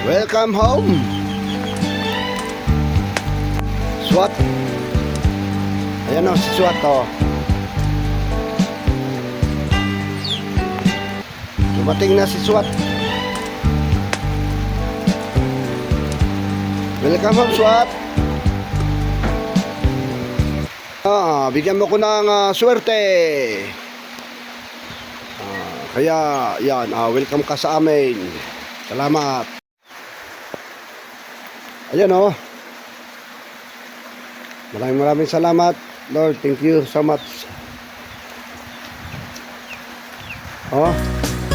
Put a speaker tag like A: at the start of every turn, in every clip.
A: Welcome home, SWAT. Ayan o, si SWAT o. Dumating na si SWAT. Welcome home, SWAT. Bigyan mo ko ng swerte. Kaya yan, welcome ka sa amin. Salamat. Ayan o. Maraming salamat, Lord. Thank you so much.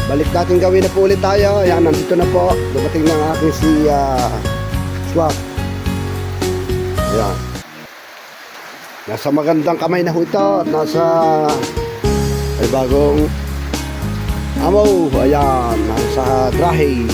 A: Balik natin gawin na po ulit tayo. Ayan, nandito na po. Dumating na ang aking si SWAT. Ayan. Nasa magandang kamay na ho ito. Nasa bagong amo. Ayan, nasa drahe.